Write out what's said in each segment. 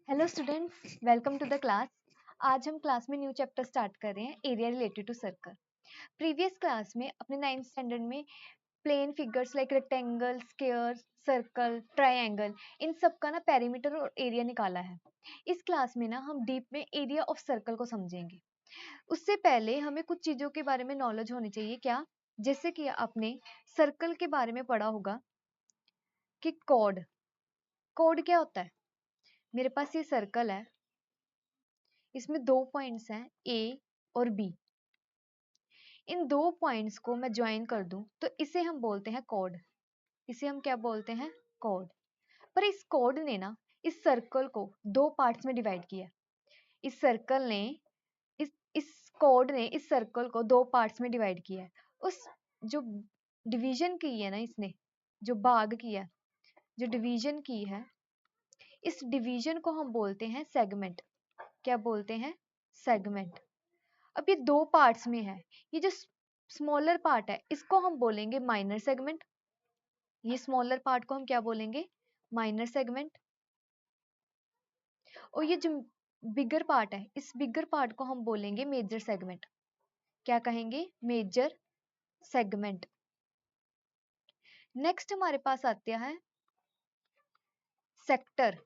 Hello students, welcome to the class. आज हम class में न्यू चैप्टर स्टार्ट कर रहे हैं, area related to circle. Previous class में अपने 9th स्टैंडर्ड में plane figures like rectangle, square, circle, triangle, इन सब का ना पेरीमीटर और एरिया निकाला है। इस क्लास में ना हम डीप में एरिया ऑफ सर्कल को समझेंगे। उससे पहले हमें कुछ चीज़ों के बारे में नॉलेज होनी चाहिए। क्या? जैसे कि आपने सर्कल के बारे में पढ़ा होगा कि कॉर्ड कॉर्ड क्या होता है। मेरे पास ये सर्कल है, इसमें दो पॉइंट्स हैं ए और बी। इन दो पॉइंट्स को मैं ज्वाइन कर दूं तो इसे हम बोलते हैं कॉर्ड। इसे हम क्या बोलते हैं? कॉर्ड। पर इस कॉर्ड ने ना इस सर्कल को दो पार्ट्स में डिवाइड किया। इस सर्कल ने इस कॉर्ड ने इस सर्कल को दो पार्ट्स में डिवाइड किया है। उस जो डिवीजन की है ना, इसने जो भाग किया, जो डिवीजन की है, इस डिवीजन को हम बोलते हैं सेगमेंट। क्या बोलते हैं? सेगमेंट। अब ये दो पार्ट्स में है। ये जो स्मॉलर पार्ट है इसको हम बोलेंगे माइनर सेगमेंट। ये स्मॉलर पार्ट को हम क्या बोलेंगे? Minor segment. और ये जो बिगर पार्ट है, इस बिगर पार्ट को हम बोलेंगे मेजर सेगमेंट। क्या कहेंगे? Major segment. नेक्स्ट हमारे पास आता है सेक्टर।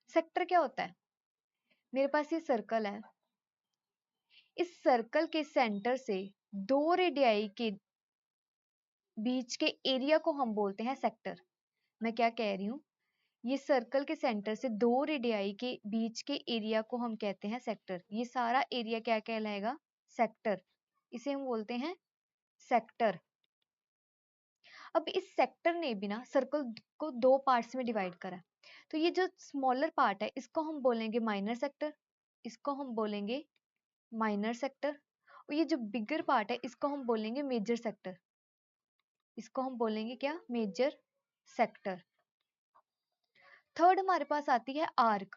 सेक्टर क्या होता है? मेरे पास ये सर्कल है, इस सर्कल के सेंटर से दो रेडियाई के बीच के एरिया को हम बोलते हैं सेक्टर। मैं क्या कह रही हूँ? ये सर्कल के सेंटर से दो रेडियाई के बीच के एरिया को हम कहते हैं सेक्टर। ये सारा एरिया क्या कहलाएगा? सेक्टर। इसे हम बोलते हैं सेक्टर। अब इस सेक्टर ने भी ना सर्कल को दो पार्ट्स में डिवाइड करा। तो ये जो स्मॉलर पार्ट है इसको हम बोलेंगे माइनर सेक्टर। इसको हम बोलेंगे माइनर सेक्टर। और ये जो बिगर पार्ट है इसको हम बोलेंगे मेजर सेक्टर। इसको हम बोलेंगे क्या? Major sector. थर्ड हमारे पास आती है आर्क।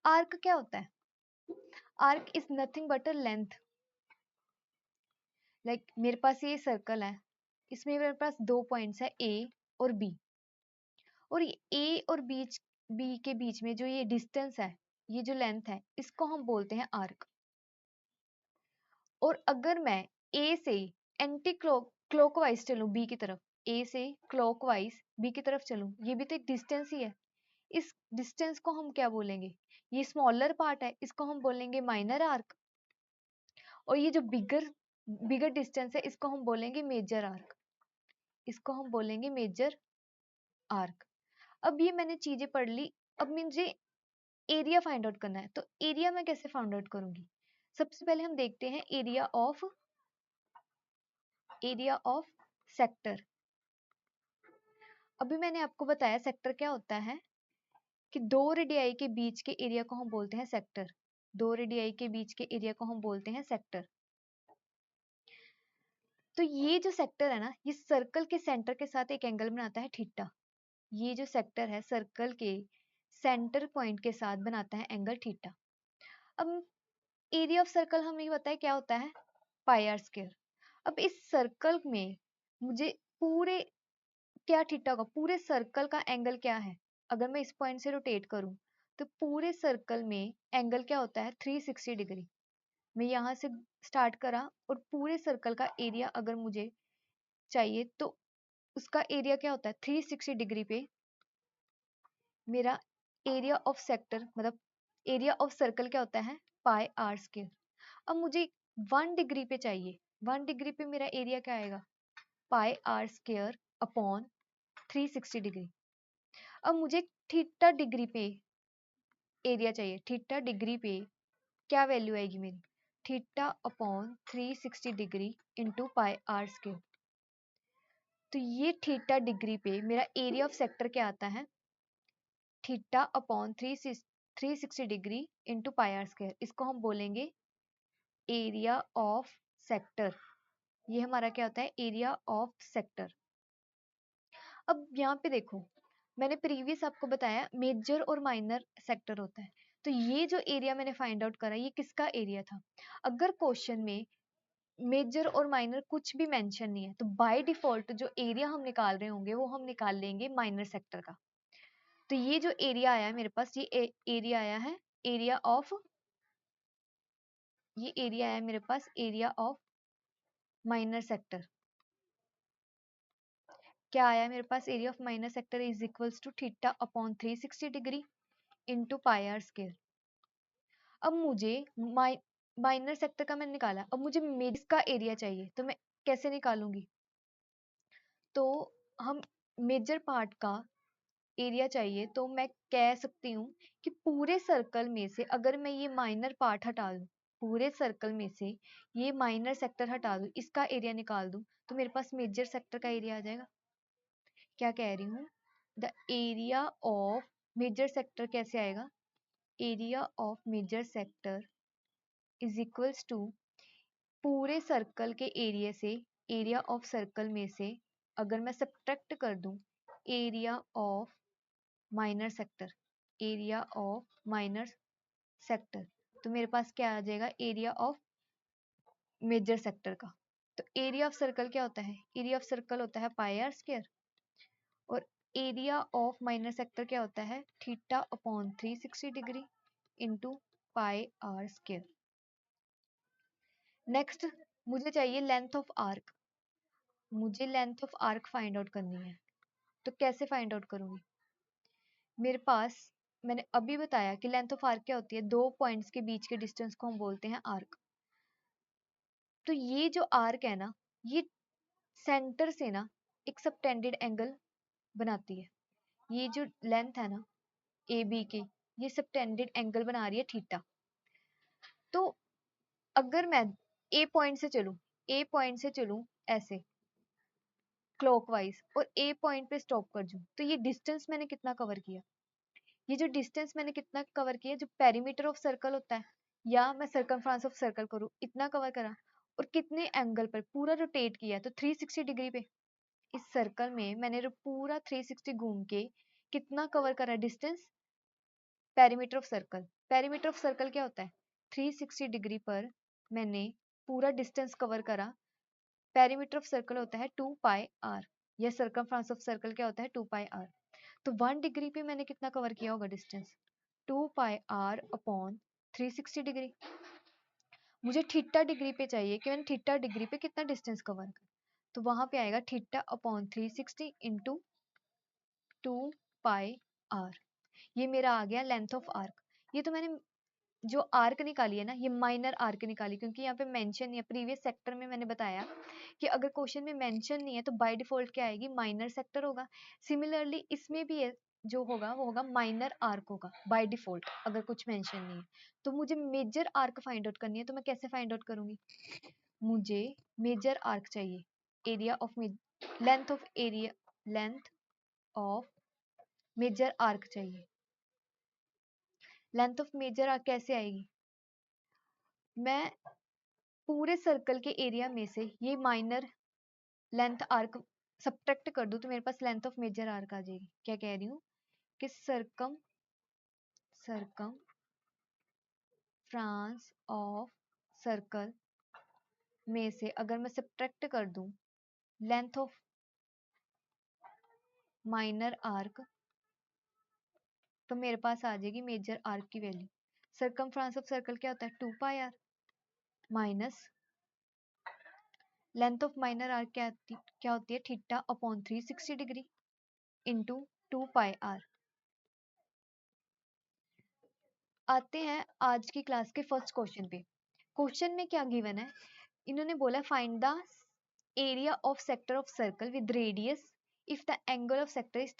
आर्क क्या होता है? Arc is nothing but a length. Like मेरे पास ये सर्कल है, इसमें मेरे पास दो पॉइंट्स है ए और बी। और ए और बी के बीच में जो ये डिस्टेंस है, ये जो लेंथ है, इसको हम बोलते हैं आर्क। और अगर मैं ए से एंटी क्लॉकवाइज चलूं बी की तरफ, ए से क्लॉकवाइज बी की तरफ चलूं, ये भी तो एक डिस्टेंस ही है। इस डिस्टेंस को हम क्या बोलेंगे? ये स्मॉलर पार्ट है, इसको हम बोलेंगे माइनर आर्क। और ये जो बिगर बिगर डिस्टेंस है इसको हम बोलेंगे मेजर आर्क। इसको हम बोलेंगे मेजर आर्क। अब ये मैंने चीजें पढ़ ली। अब मुझे एरिया फाइंड आउट करना है, तो एरिया मैं कैसे फाइंड आउट करूंगी? सबसे पहले हम देखते हैं एरिया ऑफ सेक्टर। अभी मैंने आपको बताया सेक्टर क्या होता है, कि दो रेडियाई के बीच के एरिया को हम बोलते हैं सेक्टर। दो रेडियाई के बीच के एरिया को हम बोलते हैं सेक्टर। तो ये जो सेक्टर है ना, ये सर्कल के सेंटर के साथ एक एंगल बनाता है थीटा। ये जो सेक्टर है सर्कल के सेंटर पॉइंट के साथ बनाता है एंगल थीटा। अब एरिया ऑफ सर्कल हमें बताया क्या होता है? Pi r square. अब इस सर्कल में मुझे पूरे क्या थीटा होगा? पूरे सर्कल का एंगल क्या है? अगर मैं इस पॉइंट से रोटेट करूं तो पूरे सर्कल में एंगल क्या होता है? 360 डिग्री। मैं यहाँ से स्टार्ट करा और पूरे सर्कल का एरिया अगर मुझे चाहिए तो उसका एरिया क्या होता है? 360 डिग्री पे मेरा एरिया ऑफ सेक्टर मतलब एरिया ऑफ सर्कल क्या होता है? Pi r square. अब मुझे 1 डिग्री पे चाहिए, 1 डिग्री पे मेरा एरिया क्या आएगा? Pi r square upon 360 degree. अब मुझे थीटा डिग्री पे एरिया चाहिए। थीटा डिग्री पे क्या वैल्यू आएगी मेरी? Theta upon 360 degree into pi r square. तो ये थीटा डिग्री पे मेरा एरिया ऑफ सेक्टर क्या आता है? Theta upon 360 degree into pi r square. इसको हम बोलेंगे एरिया ऑफ सेक्टर। ये हमारा क्या होता है? Area of sector. अब यहाँ पे देखो, मैंने प्रीवियस आपको बताया मेजर और माइनर सेक्टर होता है। तो ये जो एरिया मैंने फाइंड आउट करा, ये किसका एरिया था? अगर क्वेश्चन में मेजर और माइनर कुछ भी मेंशन नहीं है तो बाय डिफॉल्ट जो एरिया हम निकाल रहे होंगे वो हम निकाल लेंगे माइनर सेक्टर का। तो ये जो एरिया आया है मेरे पास, ये एरिया आया है, एरिया ऑफ, ये एरिया आया मेरे पास एरिया ऑफ माइनर सेक्टर। क्या आया मेरे पास, area of minor sector is equals to theta upon 360 degree into pi r square. अब मुझे माइनर सेक्टर का मैंने निकाला, अब मुझे मेडिस का एरिया चाहिए, तो मैं कैसे निकालूंगी? तो हम मेजर पार्ट का एरिया चाहिए, तो मैं कह सकती हूँ कि पूरे सर्कल में से अगर मैं ये माइनर पार्ट हटा दूँ, पूरे सर्कल में से ये माइनर सेक्टर हटा दूँ, इसका एरिया निकाल दूँ, तो मेरे पास मेजर सेक्टर का एरिया आ जाएगा। क्या कह रही हूँ, the area of major sector कैसे आएगा, area of major sector is equals to पूरे सर्कल के एरिया से, एरिया ऑफ सर्कल में से अगर मैं सब्ट्रैक्ट कर दूं area of minor sector, area of minor sector, तो मेरे पास क्या आ जाएगा, एरिया ऑफ मेजर सेक्टर का। तो एरिया ऑफ सर्कल क्या होता है, एरिया ऑफ सर्कल होता है पाई आर स्क्वायर, और एरिया ऑफ माइनर सेक्टर क्या होता है, theta upon 360 degree into pi r square. Next मुझे चाहिए लेंथ ऑफ आर्क, मुझे length of arc find out करनी है। तो कैसे फाइंड आउट करूंगी, मेरे पास मैंने अभी बताया कि लेंथ ऑफ आर्क क्या होती है, दो पॉइंट्स के बीच के डिस्टेंस को हम बोलते हैं आर्क। तो ये जो आर्क है ना, ये सेंटर से ना एक सबटेंडेड एंगल बनाती है। ये जो लेंथ है ना ए बी की, ये सबटेंडेड एंगल बना रही है थीटा। तो अगर मैं ए पॉइंट से चलूं, ए पॉइंट से चलूं ऐसे क्लॉकवाइज और ए पॉइंट पे स्टॉप कर दूं, तो ये डिस्टेंस मैंने कितना कवर किया, ये जो डिस्टेंस मैंने कितना कवर किया, जो पेरीमीटर ऑफ सर्कल होता है या मैं सर्कमफ्रेंस ऑफ सर्कल करूँ, इतना कवर करा, और कितने एंगल पर पूरा रोटेट किया, तो 360 डिग्री पे इस सर्कल में मैंने पूरा 360 घूम के कितना कवर करा distance, perimeter of circle. Perimeter of circle क्या होता है, 360 डिग्री पर मैंने पूरा डिस्टेंस कवर करा। पेरीमीटर ऑफ सर्कल होता है 2 पाई आर, या सर्कमफ्रेंस ऑफ सर्कल क्या होता है 2 पाई आर। तो 1 डिग्री पे मैंने कितना कवर किया होगा distance, 2 pi r upon 360 degree. मुझे थीटा डिग्री पे चाहिए कि मैंने थीटा डिग्री पे कितना डिस्टेंस कवर कर, तो वहां पे आएगा theta upon 360 into 2 pi r. ये मेरा आ गया लेंथ ऑफ आर्क। ये तो मैंने जो आर्क निकाली है ना, ये माइनर आर्क निकाली, क्योंकि यहाँ पे मेंशन या प्रीवियस सेक्टर में मैंने बताया कि अगर क्वेश्चन में मेंशन नहीं है तो बाय डिफॉल्ट क्या आएगी, माइनर सेक्टर होगा। सिमिलरली इसमें भी है, जो होगा वो होगा माइनर आर्क होगा बाय डिफॉल्ट, अगर कुछ मेंशन नहीं है। तो मुझे मेजर आर्क फाइंड आउट करनी है, तो मैं कैसे फाइंड आउट करूंगी, मुझे मेजर आर्क चाहिए, area of length of area, length of major arc चाहिए। लेंथ ऑफ मेजर आर्क कैसे आएगी, मैं पूरे सर्कल के एरिया में से ये माइनर लेंथ आर्क सब्ट्रैक्ट कर दूं, तो मेरे पास लेंथ ऑफ मेजर आर्क आ जाएगी। क्या कह रही हूँ कि सर्कम फ्रांस ऑफ सर्कल में से अगर मैं सब्ट्रैक्ट कर दूं लेंथ ऑफ माइनर आर्क, तो मेरे पास आ जाएगी मेजर आर्क की value. Circumference of circle क्या होता है, 2 pi r minus length of minor arc क्या होती है, theta upon 360 degree into 2 pi r. आते हैं आज की क्लास के फर्स्ट क्वेश्चन पे। क्वेश्चन में क्या गिवन है, इन्होंने बोला find the area of sector of circle with radius if the angle of sector is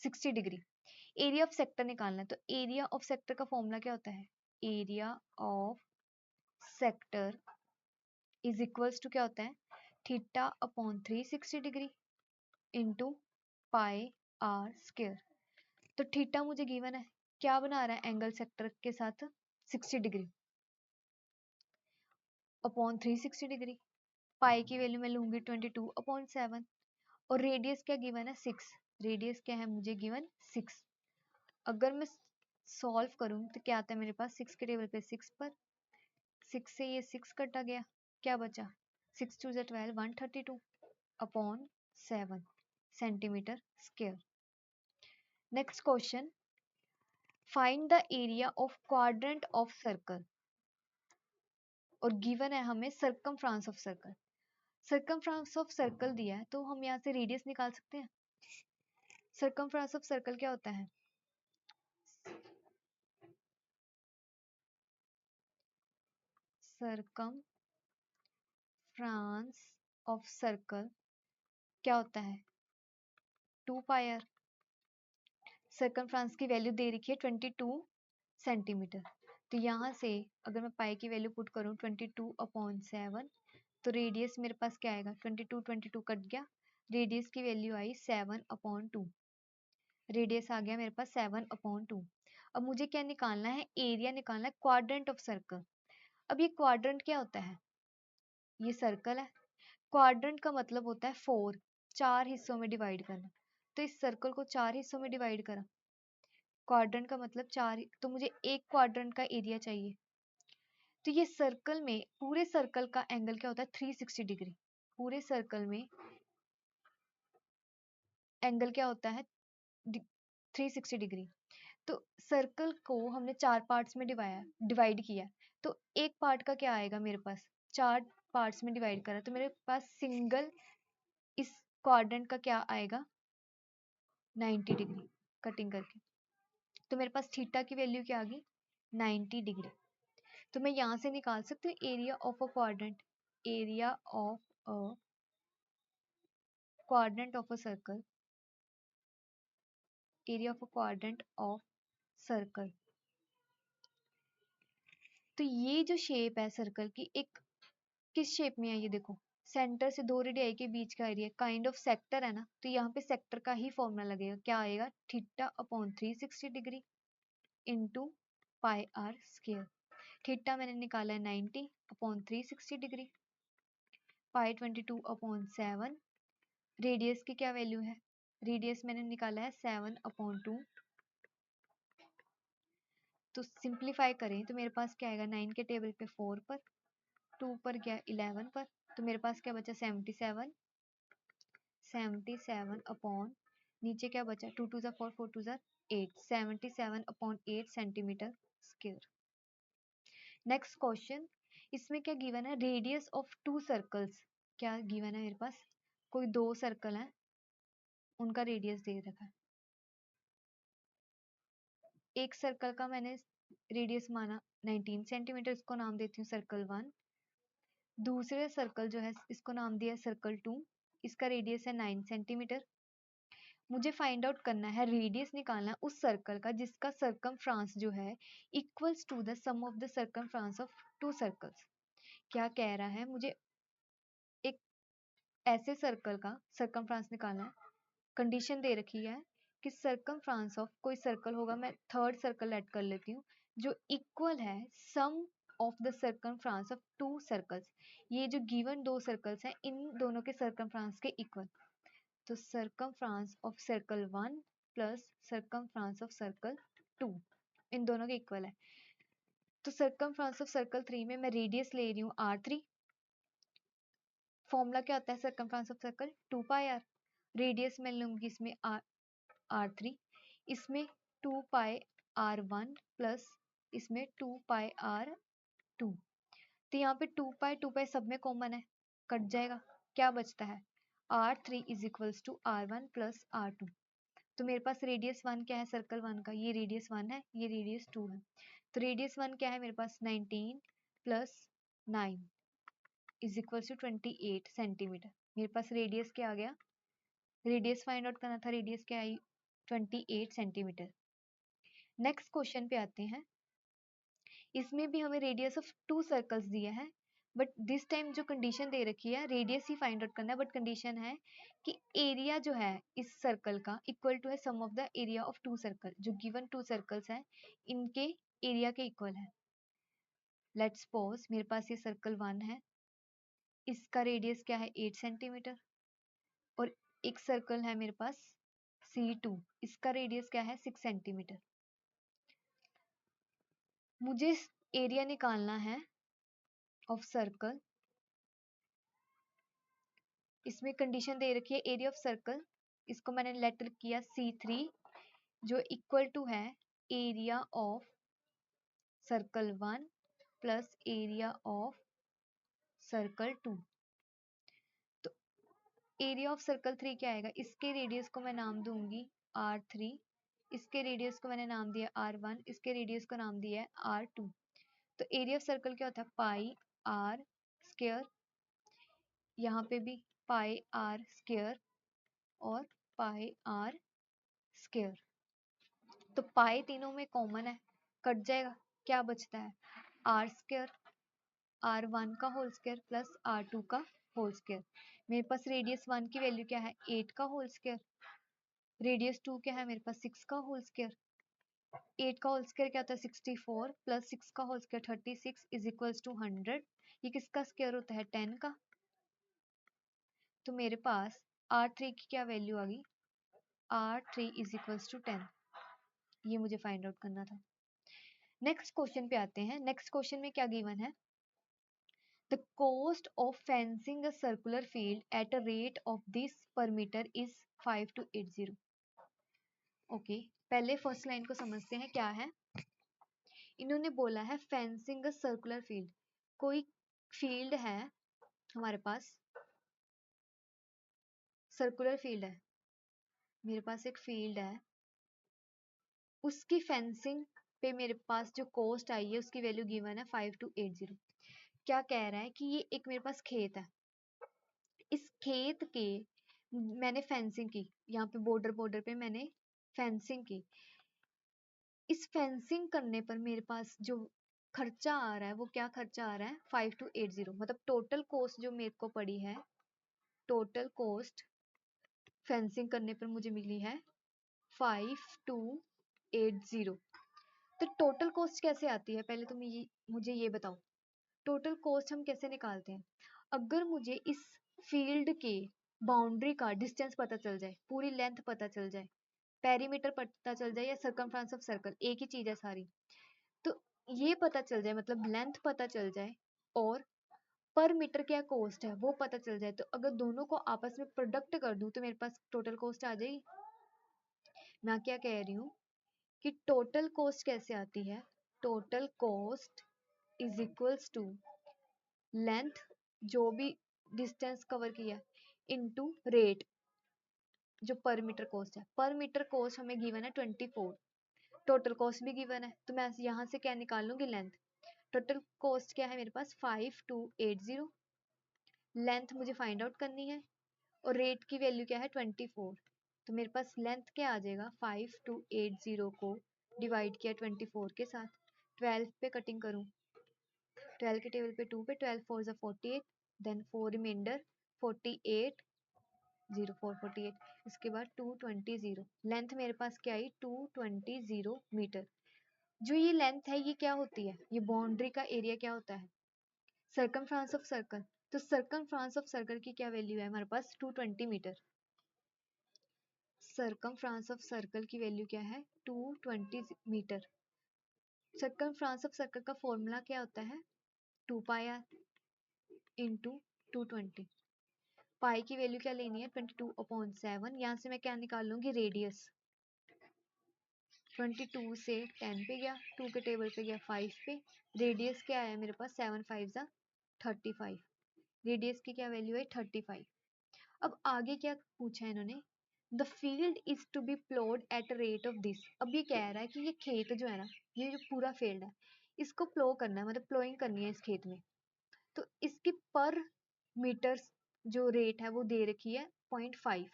60 degree. Area of sector निकालना है, तो एरिया ऑफ सेक्टर का फॉर्मूला क्या होता है, area of sector is equals to क्या होता है, theta upon 360 degree into pi r square. तो थीटा मुझे गिवन है, क्या बना रहा है एंगल सेक्टर के साथ 60 डिग्री अपॉन 360 डिग्री। पाई की वैल्यू मैं लूंगी 22 अपॉन 7, और रेडियस क्या गिवन है 6, रेडियस क्या है मुझे गिवन 6। अगर मैं सॉल्व करूं तो क्या आता है मेरे पास, 6 के टेबल पे 6 पर 6 से ये 6 कटा गया, क्या बचा 6 2 12 132 upon 7 centimetre square. Next question, find the area of quadrant of circle, और गिवन है हमें सर्कमफ्रांस ऑफ सर्कल। सर्कमफ्रांस ऑफ सर्कल दिया है तो हम यहाँ से रेडियस निकाल सकते हैं। सर्कमफ्रांस ऑफ सर्कल क्या होता है? सर्कमफ्रांस ऑफ सर्कल क्या होता है? 2 पाई r। सर्कमफ्रांस की वैल्यू दे रखी है 22 सेंटीमीटर। तो यहाँ से अगर मैं पाई की वैल्यू पुट करूँ 22/7, तो रेडियस मेरे पास क्या आएगा? 22 कट गया, रेडियस की वैल्यू आई 7/2। रेडियस आ गया मेरे पास 7/2। अब मुझे क्या निकालना है? एरिया निकालना है क्वाड्रेंट ऑफ सर्कल। अब ये क्वाड्रेंट क्या होता है? ये सर्कल है। क्वाड्रेंट का मतलब होता है 4, 4 हिस्सों में डिवाइड करना। तो इस सर्कल को 4 हिस्सों में डिवाइड करा। क्वाड्रेंट का मतलब 4, तो मुझे एक क्वाड्रेंट का एरिया चाहिए। तो ये सर्कल में, पूरे सर्कल का एंगल क्या होता है? 360 डिग्री। पूरे सर्कल में एंगल क्या होता है? 360 डिग्री। तो सर्कल को हमने 4 पार्ट्स में डिवाइड किया। तो एक पार्ट का क्या आएगा मेरे पास? 4 पार्ट्स में डिवाइड करा तो मेरे पास सिंगल इस क्वाड्रेंट का क्या आएगा? 90 डिग्री कटिंग करके। तो मेरे पास थीटा की वैल्यू क्या आ गई? 90 डिग्री। तो मैं यहाँ से निकाल सकती हूँ area of a quadrant. Area of a quadrant of a circle, area of a quadrant of circle. तो ये जो शेप है सर्कल की, एक किस शेप में है ये देखो, सेंटर से 2 रेडियाई के बीच का एरिया, काइंड ऑफ सेक्टर है ना, तो यहाँ पे सेक्टर का ही फॉर्मूला लगेगा। क्या आएगा? θ/360 degree into pi r square. Theta मैंने निकाला है 90/360 डिग्री, पाई 22/7। रेडियस की क्या वैल्यू है? रेडियस मैंने निकाला है 7/2। तो सिंप्लीफाई करें तो मेरे पास क्या आएगा? 9 के टेबल पे 4 पर, 2 पर गया 11 पर, तो मेरे पास क्या बचा? 77 अपॉन, नीचे क्या बचा? 2 2 ज़ा 4, 4 2 ज़ा 8, 77/8 सेंटीमीटर स्क्वायर। नेक्स्ट क्वेश्चन, इसमें क्या गिवन है? Radius of 2 circles. क्या गिवन है मेरे पास? कोई 2 सर्कल हैं, उनका रेडियस दे रखा है। एक सर्कल का मैंने रेडियस माना 19 सेंटीमीटर, इसको नाम देती हूँ सर्कल 1। दूसरे सर्कल जो है इसको नाम दिया सर्कल 2, इसका रेडियस है 9 सेंटीमीटर। मुझे फाइंड आउट करना है, रेडियस निकालना है उस सर्कल का जिसका सर्कमफ्रांस जो है equals to the sum of the circumference of 2 circles. क्या कह रहा है? मुझे एक ऐसे सर्कल का सर्कमफ्रांस निकालना है। कंडीशन दे रखी है कि सर्कमफ्रांस ऑफ कोई सर्कल होगा, मैं थर्ड सर्कल ऐड कर लेती हूँ, जो इक्वल है sum of the circumference of 2 circles. ये जो गिवन 2 सर्कल्स हैं, इन दोनों के सर्कमफ्रांस के इक्वल। तो circumference of circle 1 plus circumference of circle 2 इन दोनों के इक्वल है। तो सर्कमफ्रांस ऑफ सर्कल 3 में मैं रेडियस ले रही हूँ r3। फॉर्मूला क्या होता है circumference of circle? 2 pi r। Radius मैं लूंगी इसमें r3, इसमें 2 पाई r1 प्लस इसमें 2 पाई r2। तो यहाँ पे 2 पाई सब में कॉमन है, कट जाएगा, क्या बचता है? r3 is equals to r1 plus r2। तो मेरे पास रेडियस 1 क्या है सर्कल 1 का? ये रेडियस 1 है, ये रेडियस 2 है। तो रेडियस 1 क्या है मेरे पास? 19 plus 9 is equals to 28 centimetre. मेरे पास रेडियस क्या आ गया? रेडियस फाइंड आउट करना था, रेडियस क्या आई? 28 सेंटीमीटर। नेक्स्ट क्वेश्चन पे आते हैं। इसमें भी हमें रेडियस ऑफ 2 सर्कल्स दिया है, बट दिस टाइम जो कंडीशन दे रखी है रेडियस ही फाइंड आउट करना है, बट कंडीशन है कि एरिया जो है इस सर्कल का इक्वल टू है sum of the area of 2 circle. जो गिवन 2 सर्कल्स हैं इनके एरिया के इक्वल है। लेट्स सपोज मेरे पास ये सर्कल 1 है, इसका रेडियस क्या है? 8 सेंटीमीटर। और एक सर्कल है मेरे पास C2, इसका रेडियस क्या है? 6 सेंटीमीटर। मुझे एरिया निकालना है ऑफ सर्कल। इसमें कंडीशन दे रखी है एरिया ऑफ सर्कल, इसको मैंने लेटर किया C3, जो इक्वल टू है area of circle 1 plus area of circle 2। तो एरिया ऑफ सर्कल 3 क्या आएगा, इसके रेडियस को मैं नाम दूंगी R3, इसके रेडियस को मैंने नाम दिया R1, इसके रेडियस को नाम दिया है R2। तो एरिया ऑफ सर्कल क्या होता है पाई आर स्क्वायर, यहाँ पे भी पाई आर स्क्वायर और पाई आर स्क्वायर। तो पाई तीनों में कॉमन है, कट जाएगा, क्या बचता है आर स्क्वायर, R1 का होल स्क्वायर प्लस R2 का होल स्क्वायर। मेरे पास रेडियस 1 की वैल्यू क्या है 8 का होल स्क्वायर, रेडियस 2 क्या है मेरे पास 6 का होल स्क्वायर। 8 का होल स्क्वायर क्या होता है 64 प्लस 6 का whole square 36 is equals to 100। ये किसका स्क्वायर होता है 10 का। तो मेरे पास R3 की क्या वैल्यू आ गई, R3 इज इक्वल्स टू 10। ये मुझे फाइंड आउट करना था। नेक्स्ट क्वेश्चन पे आते हैं। नेक्स्ट क्वेश्चन में क्या गिवन है, the cost of fencing a circular field at a rate of this पर मीटर इज 5280। ओके, पहले फर्स्ट लाइन को समझते हैं क्या है। इन्होंने बोला है फेंसिंग अ सर्कुलर फील्ड, कोई फील्ड है हमारे पास, सर्कुलर फील्ड है, मेरे पास एक फील्ड है, उसकी फेंसिंग पे मेरे पास जो कॉस्ट आई है उसकी वैल्यू गिवन है 5280। क्या कह रहा है कि ये एक मेरे पास खेत है, इस खेत के मैंने फेंसिंग की, यहाँ पे बॉर्डर बॉर्डर पे मैंने फेंसिंग की। इस फेंसिंग करने पर मेरे पास जो खर्चा आ रहा है वो क्या खर्चा आ रहा है 5280, मतलब टोटल कॉस्ट जो मेरे को पड़ी है, टोटल कॉस्ट फेंसिंग करने पर मुझे मिली है 5280। तो टोटल कॉस्ट कैसे आती है, पहले तुम मुझे ये बताओ, टोटल कॉस्ट हम कैसे निकालते हैं। अगर मुझे इस फील्ड के बाउंड्री का डिस्टेंस पता चल जाए, पूरी लेंथ पता चल जाए, पेरीमीटर पता चल जाए या सर्कमफ्रेंस ऑफ सर्कल, एक ही चीज है सारी, तो ये पता चल जाए, मतलब लेंथ पता चल जाए और पर मीटर क्या कॉस्ट है वो पता चल जाए, तो अगर दोनों को आपस में प्रोडक्ट कर दूं तो मेरे पास टोटल कॉस्ट आ जाएगी। मैं क्या कह रही हूँ कि टोटल कॉस्ट कैसे आती है, total cost is equals to length जो भी डिस्टेंस कवर किया इनटू रेट जो पर मीटर कॉस्ट है। पर मीटर कॉस्ट हमें गिवन है 24, टोटल कॉस्ट भी गिवन है, तो मैं यहाँ से क्या निकाल लूंगी लेंथ। टोटल कॉस्ट क्या है मेरे पास 5280, लेंथ मुझे फाइंड आउट करनी है और रेट की वैल्यू क्या है 24। तो मेरे पास लेंथ क्या आ जाएगा 5280 को डिवाइड किया 24 के साथ, 12 पे कटिंग करूँ, 12 के टेबल पे 2 पे 12 4 ज़ा 48, देन 4 रिमाइंडर 48 0 4 48, इसके बाद 220, लेंथ मेरे पास क्या आई 220 मीटर। जो ये लेंथ है ये क्या होती है, ये बाउंड्री का एरिया क्या होता है सर्कमफ्रेंस ऑफ सर्कल। तो सर्कमफ्रेंस ऑफ सर्कल की क्या वैल्यू है हमारे पास 220 मीटर। सर्कमफ्रेंस ऑफ सर्कल की वैल्यू क्या है 220 मीटर। सर्कमफ्रेंस ऑफ सर्कल का फॉर्मूला क्या होता है 2 पाई आर इंटू 220। पाई की वैल्यू क्या लेनी है 22/7, यहाँ से मैं क्या निकाल लूंगी रेडियस, 22 से 10 पे गया, 2 के टेबल पे गया 5 पे, रेडियस क्या आया मेरे पास 7 5 ज़ा 35, रेडियस की क्या वैल्यू है 35। अब आगे क्या पूछा है इन्होंने, the field is to be ploughed at rate of this. अब ये कह रहा है कि ये खेत जो है ना, ये जो पूरा फील्ड है इसको प्लो करना है, मतलब प्लोइंग करनी है इस खेत में, तो इसकी पर मीटर जो रेट है वो दे रखी है 0.5,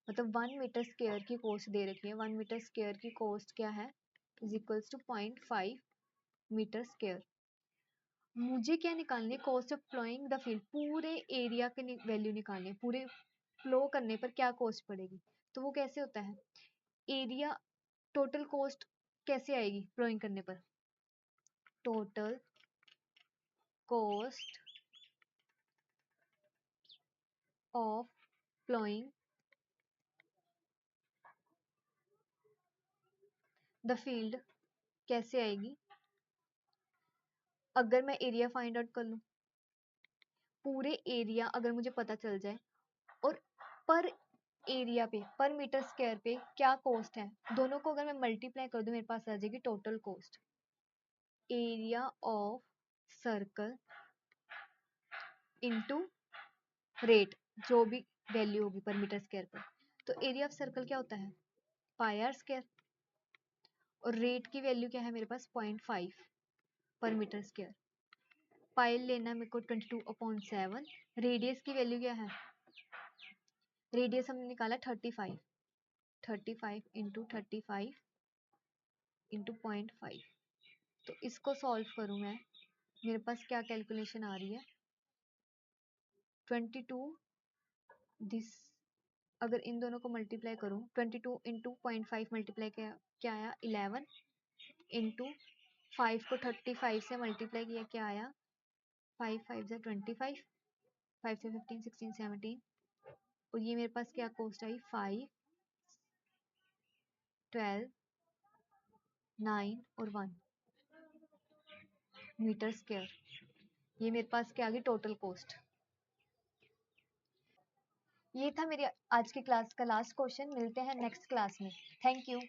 मतलब 1 मीटर स्क्वायर की कॉस्ट दे रखी है, 1 मीटर स्क्वायर की कॉस्ट क्या है is equals to 0.5 metre square. मुझे क्या निकालनी है cost of ploughing the field, पूरे एरिया की वैल्यू निकालनी है, पूरे फ्लो करने पर क्या कॉस्ट पड़ेगी। तो वो कैसे होता है एरिया, टोटल कॉस्ट कैसे आएगी फ्लोइंग करने पर, total cost of ploughing the field कैसे आएगी, अगर मैं एरिया फाइंड आउट कर लूं, पूरे एरिया अगर मुझे पता चल जाए और पर एरिया पे पर मीटर स्क्वायर पे क्या कॉस्ट है, दोनों को अगर मैं मल्टीप्लाई कर दूं मेरे पास आ जाएगी total cost. Area of circle into rate, जो भी वैल्यू होगी पर मीटर स्क्वायर पर। तो एरिया ऑफ सर्कल क्या होता है, पाई आर स्क्वायर, और रेट की वैल्यू क्या है मेरे पास 0.5 पर मीटर स्क्वायर। पाई लेना है मेरे को 22/7। रेडियस की वैल्यू क्या है, रेडियस हमने निकाला 35, 35 इंटू 35 इंटू 0.5। तो इसको सॉल्व करूं मैं, मेरे पास क्या कैलकुलेशन आ रही है, 22 दिस, अगर इन दोनों को मल्टीप्लाई करूं 22 इंटू 0.5 मल्टीप्लाई क्या आया 11 इंटू 5 को 35 से मल्टीप्लाई किया क्या आया, 5 5 से 25, 5 से 15 16 17, और ये मेरे पास क्या कॉस्ट आई 5 12 9 और 1 मीटर स्क्वायर। ये मेरे पास क्या आ गई टोटल कॉस्ट। ये था मेरी आज की क्लास का लास्ट क्वेश्चन, मिलते हैं नेक्स्ट क्लास में। Thank you.